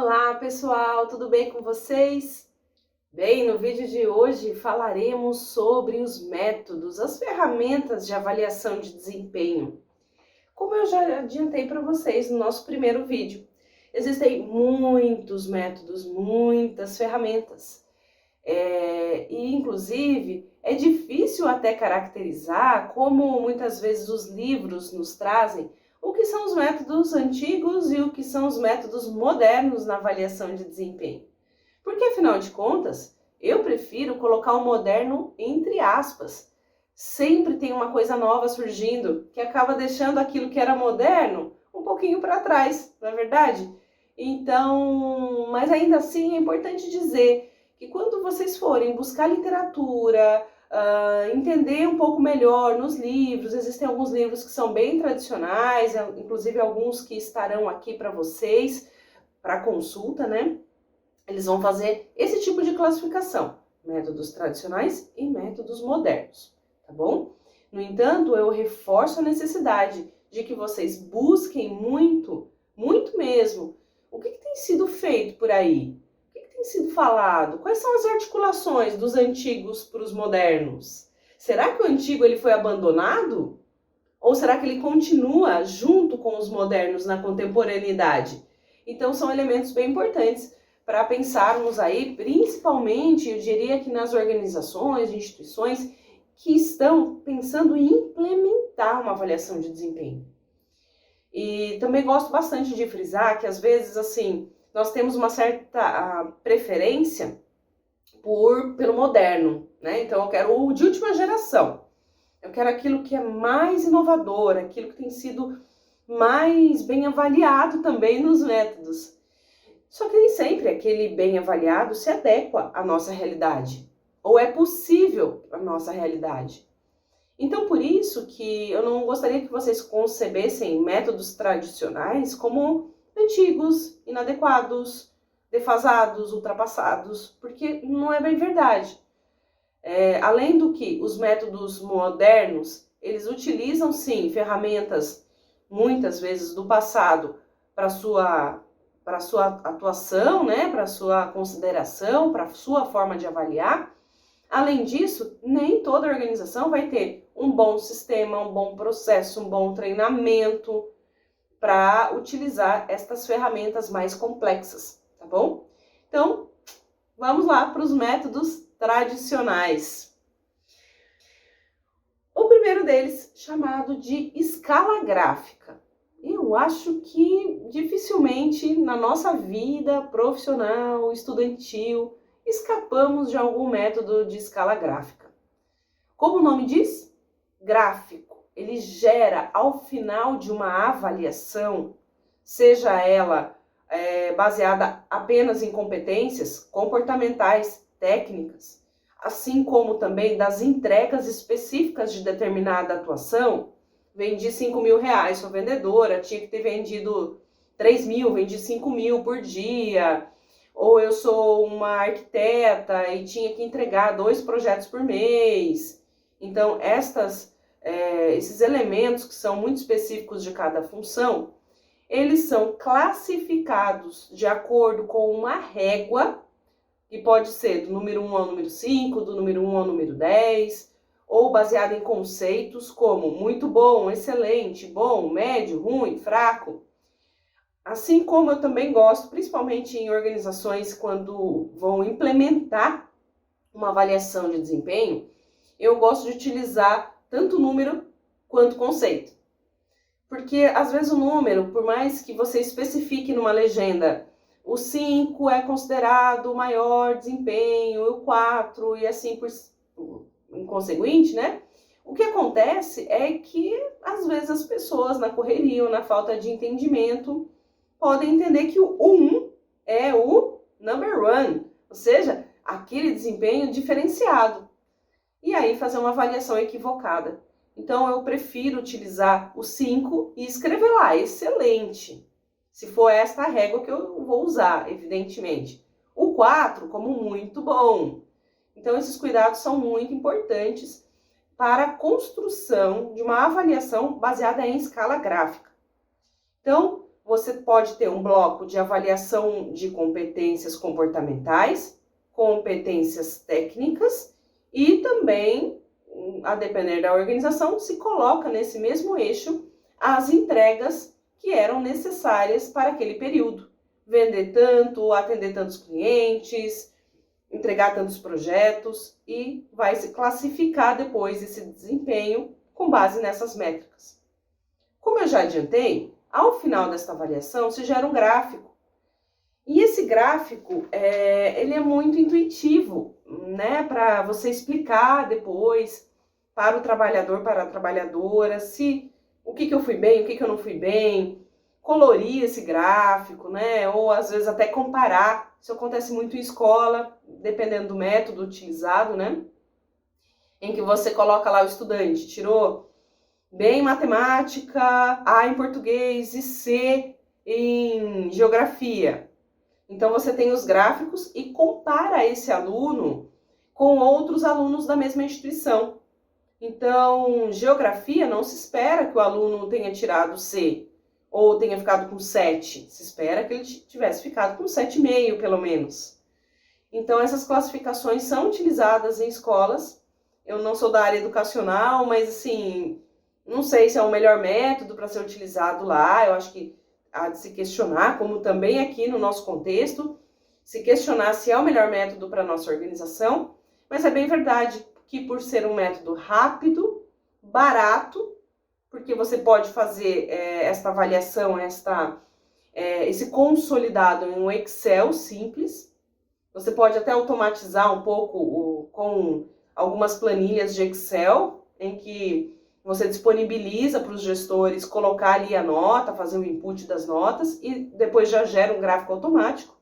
Olá pessoal, tudo bem com vocês? Bem, no vídeo de hoje falaremos sobre os métodos, as ferramentas de avaliação de desempenho. Como eu já adiantei para vocês no nosso primeiro vídeo, existem muitos métodos, muitas ferramentas. E inclusive é difícil até caracterizar, como muitas vezes os livros nos trazem, o que são os métodos antigos e o que são os métodos modernos na avaliação de desempenho. Porque, afinal de contas, eu prefiro colocar o moderno entre aspas. Sempre tem uma coisa nova surgindo que acaba deixando aquilo que era moderno um pouquinho para trás, não é verdade? Então, mas ainda assim é importante dizer que quando vocês forem buscar literatura, entender um pouco melhor nos livros, existem alguns livros que são bem tradicionais, inclusive alguns que estarão aqui para vocês, para consulta, né? Eles vão fazer esse tipo de classificação, métodos tradicionais e métodos modernos, tá bom? No entanto, eu reforço a necessidade de que vocês busquem muito, muito mesmo, o que tem sido feito por aí? Tem sido falado? Quais são as articulações dos antigos para os modernos? Será que o antigo ele foi abandonado? Ou será que ele continua junto com os modernos na contemporaneidade? Então são elementos bem importantes para pensarmos aí, principalmente, eu diria que nas organizações, instituições que estão pensando em implementar uma avaliação de desempenho. E também gosto bastante de frisar que às vezes, assim, nós temos uma certa preferência pelo moderno, né? Então eu quero o de última geração. Eu quero aquilo que é mais inovador, aquilo que tem sido mais bem avaliado também nos métodos. Só que nem sempre aquele bem avaliado se adequa à nossa realidade, ou é possível à nossa realidade. Então, por isso que eu não gostaria que vocês concebessem métodos tradicionais como antigos, inadequados, defasados, ultrapassados, porque não é bem verdade. Além do que os métodos modernos, eles utilizam sim ferramentas, muitas vezes do passado, para sua atuação, né, para sua consideração, para sua forma de avaliar. Além disso, nem toda organização vai ter um bom sistema, um bom processo, um bom treinamento para utilizar estas ferramentas mais complexas, tá bom? Então, vamos lá para os métodos tradicionais. O primeiro deles, chamado de escala gráfica. Eu acho que dificilmente na nossa vida profissional, estudantil, escapamos de algum método de escala gráfica. Como o nome diz, gráfico, ele gera ao final de uma avaliação, seja ela baseada apenas em competências comportamentais, técnicas, assim como também das entregas específicas de determinada atuação. Vendi 5 mil reais, sou vendedora, tinha que ter vendido 3 mil, vendi 5 mil por dia. Ou eu sou uma arquiteta e tinha que entregar 2 projetos por mês. Então, esses elementos que são muito específicos de cada função, eles são classificados de acordo com uma régua, que pode ser do número 1 ao número 5, do número 1 ao número 10, ou baseado em conceitos como muito bom, excelente, bom, médio, ruim, fraco. Assim como eu também gosto, principalmente em organizações quando vão implementar uma avaliação de desempenho, eu gosto de utilizar tanto número quanto conceito. Porque às vezes o número, por mais que você especifique numa legenda, o 5 é considerado o maior desempenho, o 4 e assim em conseguinte, né? O que acontece é que às vezes as pessoas na correria ou na falta de entendimento podem entender que o 1 é o number one, ou seja, aquele desempenho diferenciado. E aí fazer uma avaliação equivocada. Então eu prefiro utilizar o 5 e escrever lá, excelente. Se for esta a régua que eu vou usar, evidentemente. O 4 como muito bom. Então esses cuidados são muito importantes para a construção de uma avaliação baseada em escala gráfica. Então, você pode ter um bloco de avaliação de competências comportamentais, competências técnicas e também, a depender da organização, se coloca nesse mesmo eixo as entregas que eram necessárias para aquele período. Vender tanto, atender tantos clientes, entregar tantos projetos e vai se classificar depois esse desempenho com base nessas métricas. Como eu já adiantei, ao final desta avaliação se gera um gráfico. E esse gráfico, ele é muito intuitivo, né, para você explicar depois para o trabalhador, para a trabalhadora, o que eu fui bem, o que eu não fui bem, colorir esse gráfico, né, ou às vezes até comparar. Isso acontece muito em escola, dependendo do método utilizado, né, em que você coloca lá o estudante, tirou bem em matemática, A em português e C em geografia. Então você tem os gráficos e compara esse aluno com outros alunos da mesma instituição. Então, geografia não se espera que o aluno tenha tirado C ou tenha ficado com 7. Se espera que ele tivesse ficado com 7,5 pelo menos. Então essas classificações são utilizadas em escolas. Eu não sou da área educacional, mas assim, não sei se é o melhor método para ser utilizado lá. Eu acho que há de se questionar, como também aqui no nosso contexto, se questionar se é o melhor método para a nossa organização, mas é bem verdade que por ser um método rápido, barato, porque você pode fazer esta avaliação, esse consolidado em um Excel simples, você pode até automatizar um pouco com algumas planilhas de Excel, em que você disponibiliza para os gestores colocar ali a nota, fazer o input das notas e depois já gera um gráfico automático,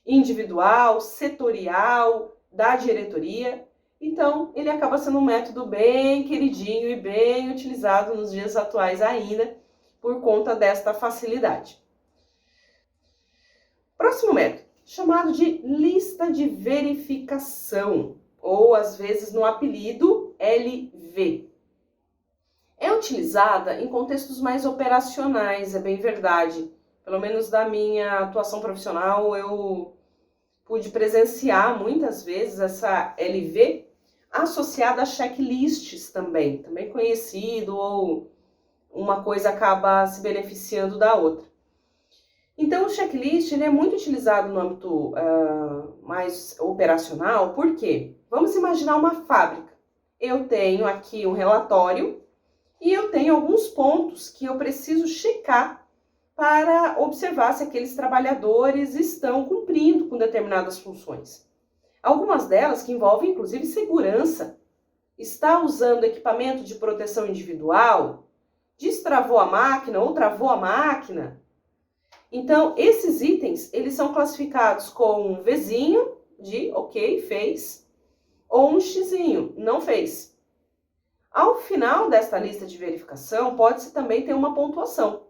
individual, setorial, da diretoria. Então, ele acaba sendo um método bem queridinho e bem utilizado nos dias atuais ainda, por conta desta facilidade. Próximo método, chamado de lista de verificação, ou às vezes no apelido LV. É utilizada em contextos mais operacionais, é bem verdade. Pelo menos da minha atuação profissional, eu pude presenciar muitas vezes essa LV associada a checklists também conhecido, ou uma coisa acaba se beneficiando da outra. Então, o checklist ele é muito utilizado no âmbito mais operacional, por quê? Vamos imaginar uma fábrica. Eu tenho aqui um relatório e eu tenho alguns pontos que eu preciso checar para observar se aqueles trabalhadores estão cumprindo com determinadas funções. Algumas delas que envolvem, inclusive, segurança. Está usando equipamento de proteção individual? Destravou a máquina ou travou a máquina? Então, esses itens, eles são classificados com um Vzinho de ok, fez, ou um Xzinho, não fez. Ao final desta lista de verificação, pode-se também ter uma pontuação.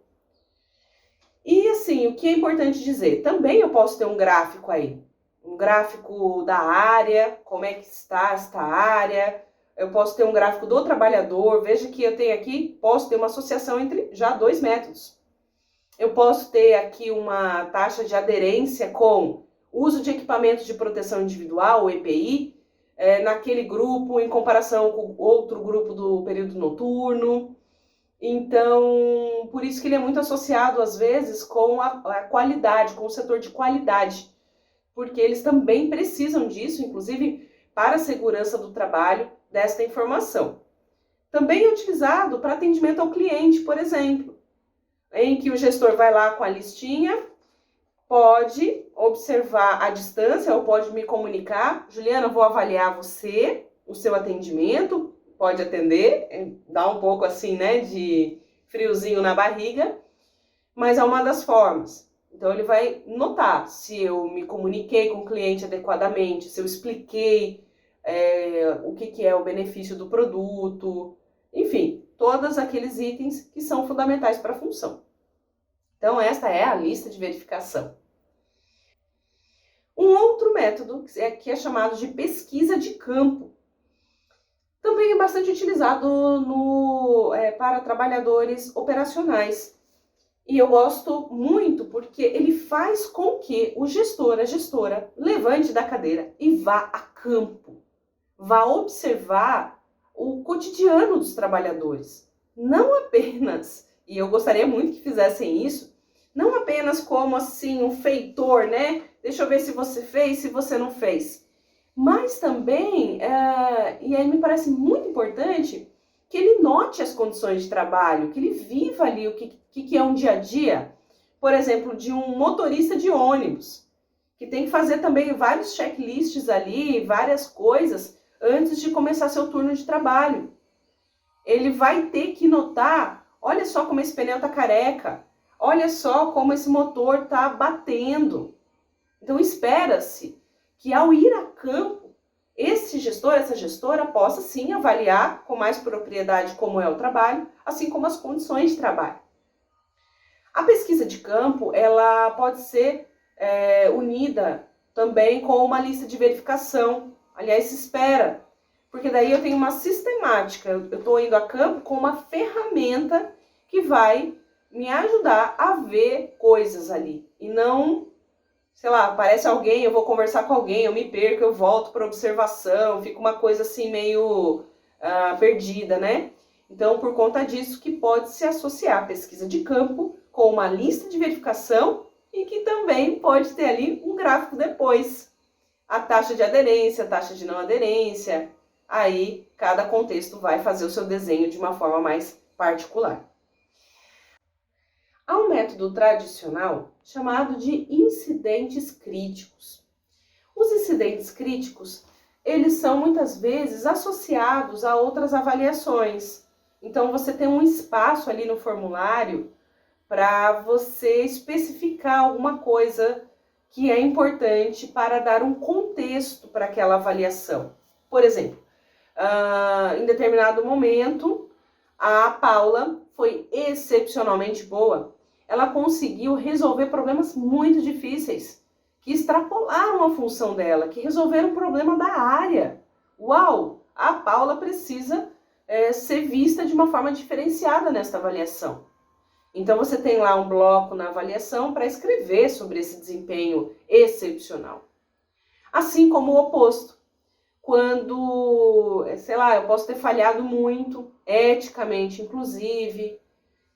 E assim, o que é importante dizer? Também eu posso ter um gráfico aí. Um gráfico da área, como é que está esta área. Eu posso ter um gráfico do trabalhador. Veja que eu tenho aqui, posso ter uma associação entre já dois métodos. Eu posso ter aqui uma taxa de aderência com uso de equipamentos de proteção individual, o EPI, naquele grupo em comparação com outro grupo do período noturno. Então, por isso que ele é muito associado, às vezes, com a qualidade, com o setor de qualidade, porque eles também precisam disso, inclusive para a segurança do trabalho, desta informação. Também é utilizado para atendimento ao cliente, por exemplo, em que o gestor vai lá com a listinha, pode observar a distância ou pode me comunicar: Juliana, vou avaliar você, o seu atendimento, pode atender, dá um pouco assim, né, de friozinho na barriga, mas é uma das formas. Então ele vai notar se eu me comuniquei com o cliente adequadamente, se eu expliquei o que é o benefício do produto, enfim, todos aqueles itens que são fundamentais para a função. Então esta é a lista de verificação. Um outro método que é chamado de pesquisa de campo. Também é bastante utilizado para trabalhadores operacionais. E eu gosto muito porque ele faz com que o gestor, a gestora, levante da cadeira e vá a campo, vá observar o cotidiano dos trabalhadores. Não apenas, e eu gostaria muito que fizessem isso, não apenas como assim um feitor, né? Deixa eu ver se você fez, se você não fez. Mas também, e aí me parece muito importante, que ele note as condições de trabalho, que ele viva ali o que é um dia a dia, por exemplo, de um motorista de ônibus, que tem que fazer também vários checklists ali, várias coisas, antes de começar seu turno de trabalho. Ele vai ter que notar, olha só como esse pneu tá careca, olha só como esse motor tá batendo. Então espera-se que ao ir a campo, esse gestor, essa gestora possa sim avaliar com mais propriedade como é o trabalho, assim como as condições de trabalho. A pesquisa de campo, ela pode ser unida também com uma lista de verificação. Aliás, se espera, porque daí eu tenho uma sistemática. Eu estou indo a campo com uma ferramenta que vai me ajudar a ver coisas ali. E não, sei lá, aparece alguém, eu vou conversar com alguém, eu me perco, eu volto para observação, fica uma coisa assim meio perdida, né? Então, por conta disso, que pode se associar a pesquisa de campo com uma lista de verificação e que também pode ter ali um gráfico depois. A taxa de aderência, a taxa de não aderência, aí cada contexto vai fazer o seu desenho de uma forma mais particular. Há um método tradicional chamado de incidentes críticos. Os incidentes críticos, eles são muitas vezes associados a outras avaliações. Então você tem um espaço ali no formulário para você especificar alguma coisa que é importante para dar um contexto para aquela avaliação. Por exemplo, em determinado momento, a Paula foi excepcionalmente boa. Ela conseguiu resolver problemas muito difíceis, que extrapolaram a função dela, que resolveram o problema da área. Uau! A Paula precisa ser vista de uma forma diferenciada nesta avaliação. Então você tem lá um bloco na avaliação para escrever sobre esse desempenho excepcional. Assim como o oposto. Quando, sei lá, eu posso ter falhado muito, eticamente inclusive.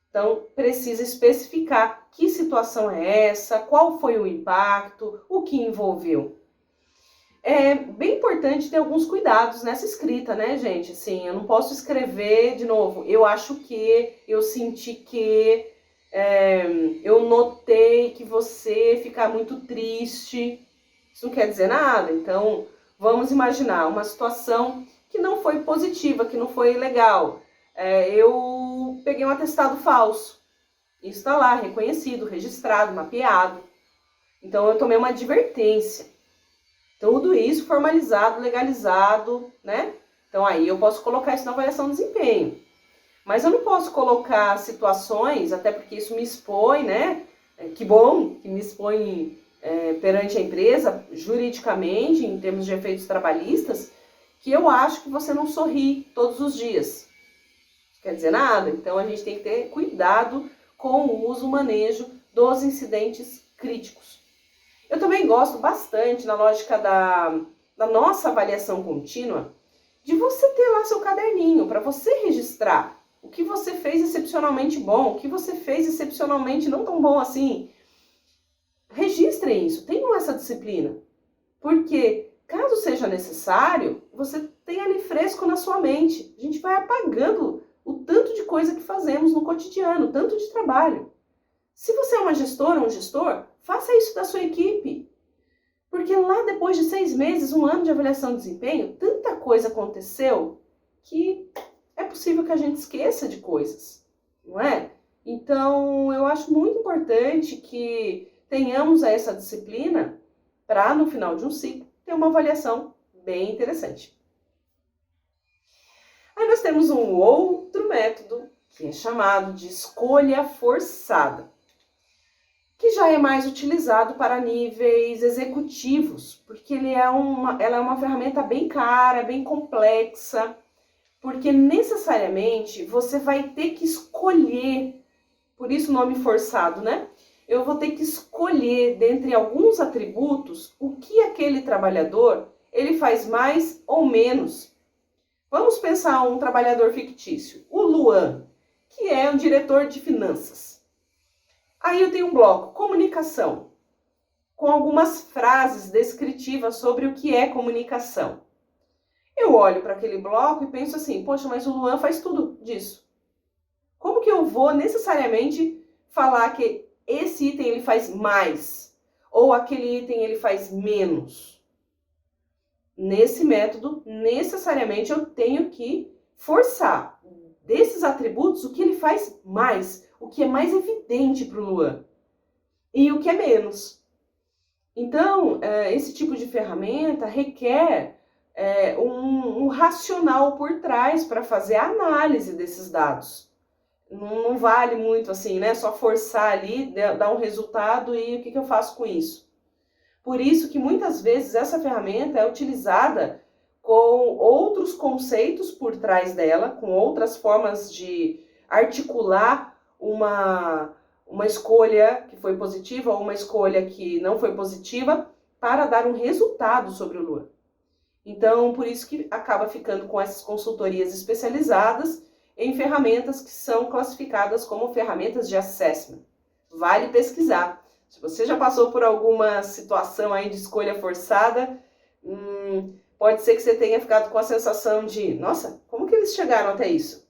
Então, precisa especificar que situação é essa, qual foi o impacto, o que envolveu. É bem importante ter alguns cuidados nessa escrita, né, gente? Assim, eu não posso escrever, de novo, eu acho que, eu senti que, eu notei que você fica muito triste. Isso não quer dizer nada. Então, vamos imaginar uma situação que não foi positiva, que não foi legal. Eu peguei um atestado falso. Isso está lá, reconhecido, registrado, mapeado. Então, eu tomei uma advertência. Tudo isso formalizado, legalizado, né? Então, aí eu posso colocar isso na avaliação de desempenho. Mas eu não posso colocar situações, até porque isso me expõe, né? Que bom que me expõe perante a empresa, juridicamente, em termos de efeitos trabalhistas, que eu acho que você não sorri todos os dias. Não quer dizer nada. Então, a gente tem que ter cuidado com o uso, o manejo dos incidentes críticos. Eu também gosto bastante, na lógica da nossa avaliação contínua, de você ter lá seu caderninho, para você registrar o que você fez excepcionalmente bom, o que você fez excepcionalmente não tão bom assim. Registrem isso, tenham essa disciplina, porque caso seja necessário, você tem ali fresco na sua mente. A gente vai apagando o tanto de coisa que fazemos no cotidiano, o tanto de trabalho. Se você é uma gestora ou um gestor, faça isso da sua equipe. Porque lá depois de 6 meses, 1 ano de avaliação de desempenho, tanta coisa aconteceu que é possível que a gente esqueça de coisas, não é? Então, eu acho muito importante que tenhamos essa disciplina para, no final de um ciclo, ter uma avaliação bem interessante. Aí nós temos um outro método, que é chamado de escolha forçada, que já é mais utilizado para níveis executivos, porque ela é uma ferramenta bem cara, bem complexa, porque necessariamente você vai ter que escolher por isso o nome forçado, né? Eu vou ter que escolher dentre alguns atributos o que aquele trabalhador ele faz mais ou menos. Vamos pensar um trabalhador fictício, o Luan, que é um diretor de finanças. Aí eu tenho um bloco, comunicação, com algumas frases descritivas sobre o que é comunicação. Eu olho para aquele bloco e penso assim, poxa, mas o Luan faz tudo disso. Como que eu vou necessariamente falar que esse item ele faz mais ou aquele item ele faz menos? Nesse método, necessariamente eu tenho que forçar desses atributos o que ele faz mais, o que é mais evidente para o Luan e o que é menos. Então, esse tipo de ferramenta requer um racional por trás para fazer a análise desses dados. Não vale muito assim, né? Só forçar ali, dar um resultado e o que eu faço com isso? Por isso que muitas vezes essa ferramenta é utilizada com outros conceitos por trás dela, com outras formas de articular uma escolha que foi positiva ou uma escolha que não foi positiva para dar um resultado sobre o Luan. Então, por isso que acaba ficando com essas consultorias especializadas em ferramentas que são classificadas como ferramentas de assessment. Vale pesquisar. Se você já passou por alguma situação aí de escolha forçada, pode ser que você tenha ficado com a sensação de, nossa, como que eles chegaram até isso?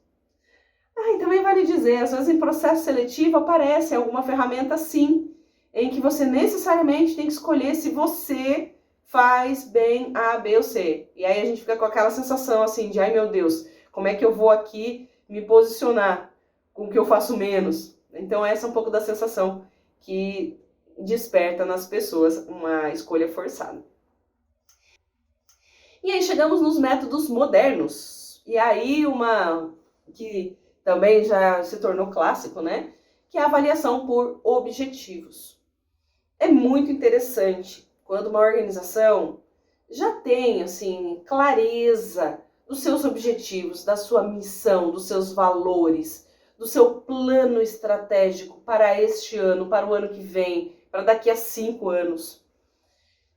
E também vale dizer, às vezes em processo seletivo aparece alguma ferramenta sim, em que você necessariamente tem que escolher se você faz bem A, B ou C. E aí a gente fica com aquela sensação assim de, ai meu Deus, como é que eu vou aqui me posicionar com o que eu faço menos? Então essa é um pouco da sensação que desperta nas pessoas uma escolha forçada. E aí chegamos nos métodos modernos. E aí uma que também já se tornou clássico, né? Que é a avaliação por objetivos. É muito interessante quando uma organização já tem, assim, clareza dos seus objetivos, da sua missão, dos seus valores, do seu plano estratégico para este ano, para o ano que vem, para daqui a 5 anos.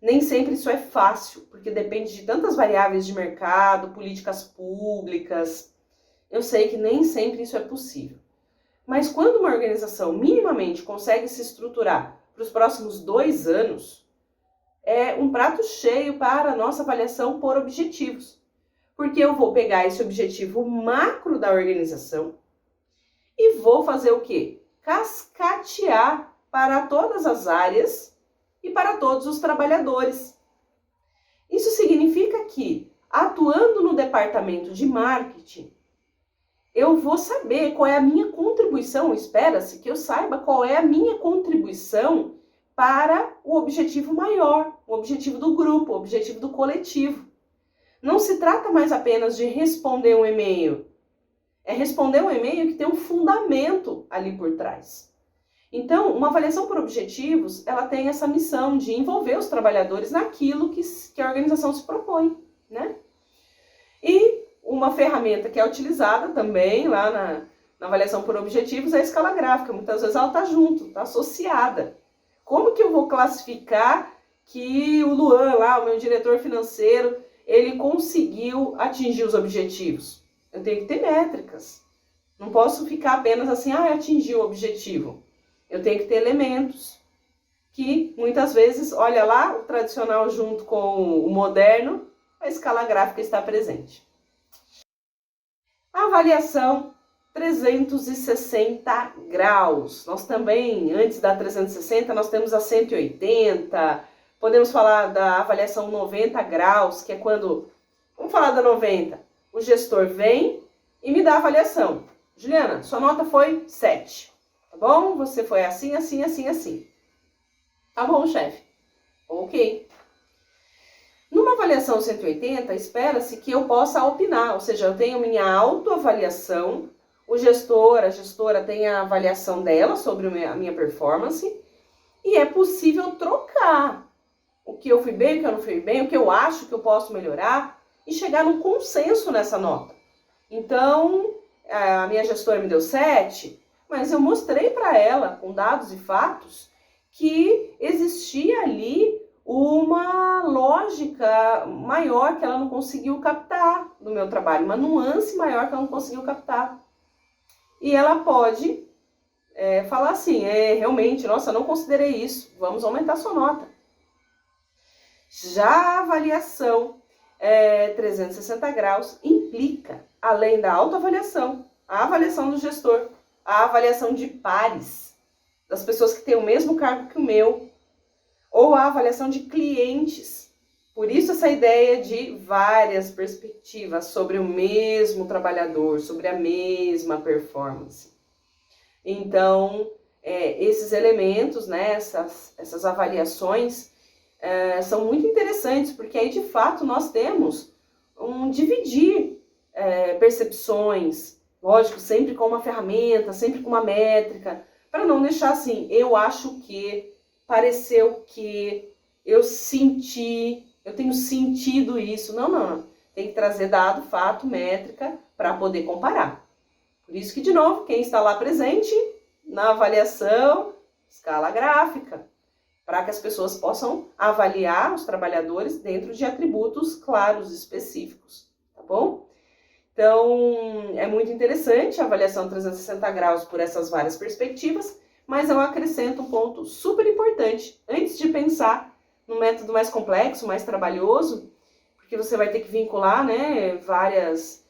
Nem sempre isso é fácil, porque depende de tantas variáveis de mercado, políticas públicas. Eu sei que nem sempre isso é possível. Mas quando uma organização minimamente consegue se estruturar para os próximos 2 anos, é um prato cheio para a nossa avaliação por objetivos. Porque eu vou pegar esse objetivo macro da organização e vou fazer o quê? Cascatear para todas as áreas e para todos os trabalhadores. Isso significa que, atuando no departamento de marketing, eu vou saber qual é a minha contribuição, espera-se que eu saiba qual é a minha contribuição para o objetivo maior, o objetivo do grupo, o objetivo do coletivo. Não se trata mais apenas de responder um e-mail, é responder um e-mail que tem um fundamento ali por trás. Então, uma avaliação por objetivos, ela tem essa missão de envolver os trabalhadores naquilo que a organização se propõe, né? E uma ferramenta que é utilizada também lá na avaliação por objetivos é a escala gráfica. Muitas vezes ela está junto, está associada. Como que eu vou classificar que o Luan, lá, o meu diretor financeiro, ele conseguiu atingir os objetivos? Eu tenho que ter métricas. Não posso ficar apenas assim, atingiu o objetivo. Eu tenho que ter elementos que muitas vezes, olha lá, o tradicional junto com o moderno, a escala gráfica está presente. A avaliação 360 graus. Nós também, antes da 360, nós temos a 180. Podemos falar da avaliação 90 graus, que é quando, vamos falar da 90, o gestor vem e me dá a avaliação. Juliana, sua nota foi 7. Tá bom? Você foi assim, assim, assim, assim. Tá bom, chefe. Ok. Numa avaliação 180, espera-se que eu possa opinar, ou seja, eu tenho minha autoavaliação, o gestor, a gestora tem a avaliação dela sobre a minha performance, e é possível trocar o que eu fui bem, o que eu não fui bem, o que eu acho que eu posso melhorar, e chegar num consenso nessa nota. Então, a minha gestora me deu 7, mas eu mostrei para ela, com dados e fatos, que existia ali uma lógica maior que ela não conseguiu captar do meu trabalho, uma nuance maior que ela não conseguiu captar. E ela pode falar assim, realmente, nossa, não considerei isso, vamos aumentar sua nota. Já a avaliação 360 graus implica, além da autoavaliação, a avaliação do gestor, a avaliação de pares, das pessoas que têm o mesmo cargo que o meu, ou a avaliação de clientes. Por isso essa ideia de várias perspectivas sobre o mesmo trabalhador, sobre a mesma performance. Então, esses elementos, né, essas avaliações, são muito interessantes, porque aí de fato nós temos um dividir percepções, lógico, sempre com uma ferramenta, sempre com uma métrica, para não deixar assim, eu acho que, pareceu que, eu senti, eu tenho sentido isso. Não. Tem que trazer dado, fato, métrica, para poder comparar. Por isso que, de novo, quem está lá presente na avaliação, escala gráfica, para que as pessoas possam avaliar os trabalhadores dentro de atributos claros, específicos, tá bom? Então, é muito interessante a avaliação 360 graus por essas várias perspectivas, mas eu acrescento um ponto super importante, antes de pensar num método mais complexo, mais trabalhoso, porque você vai ter que vincular, né, várias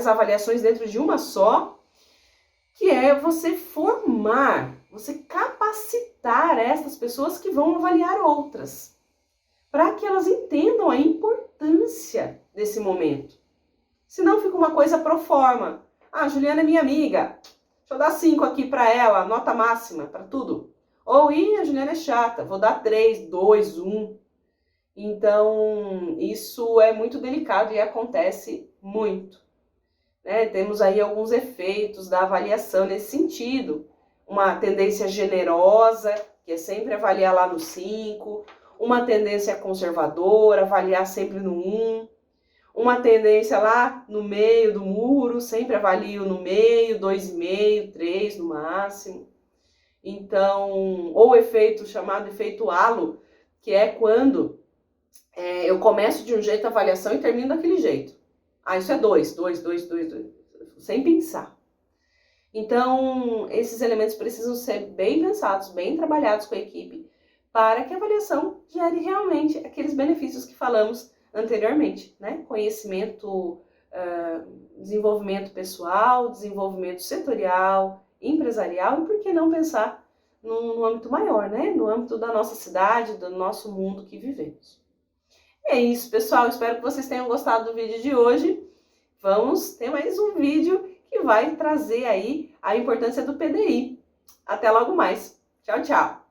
avaliações dentro de uma só, que é você formar, você capacitar essas pessoas que vão avaliar outras, para que elas entendam a importância desse momento. Senão fica uma coisa pro forma. Ah, Juliana é minha amiga, deixa eu dar 5 aqui para ela, nota máxima para tudo. Ou, a Juliana é chata, vou dar 3, 2, 1. Então, isso é muito delicado e acontece muito. Temos aí alguns efeitos da avaliação nesse sentido. Uma tendência generosa, que é sempre avaliar lá no 5. Uma tendência conservadora, avaliar sempre no 1. Uma tendência lá no meio do muro, sempre avalio no meio, 2,5, 3 no máximo. Então, ou o efeito chamado efeito halo, que é quando eu começo de um jeito a avaliação e termino daquele jeito. Ah, isso é 2, sem pensar. Então, esses elementos precisam ser bem pensados, bem trabalhados com a equipe, para que a avaliação gere realmente aqueles benefícios que falamos anteriormente, né? Conhecimento, desenvolvimento pessoal, desenvolvimento setorial, empresarial, e por que não pensar no âmbito maior, né? No âmbito da nossa cidade, do nosso mundo que vivemos. É isso, pessoal. Espero que vocês tenham gostado do vídeo de hoje. Vamos ter mais um vídeo que vai trazer aí a importância do PDI. Até logo mais. Tchau, tchau.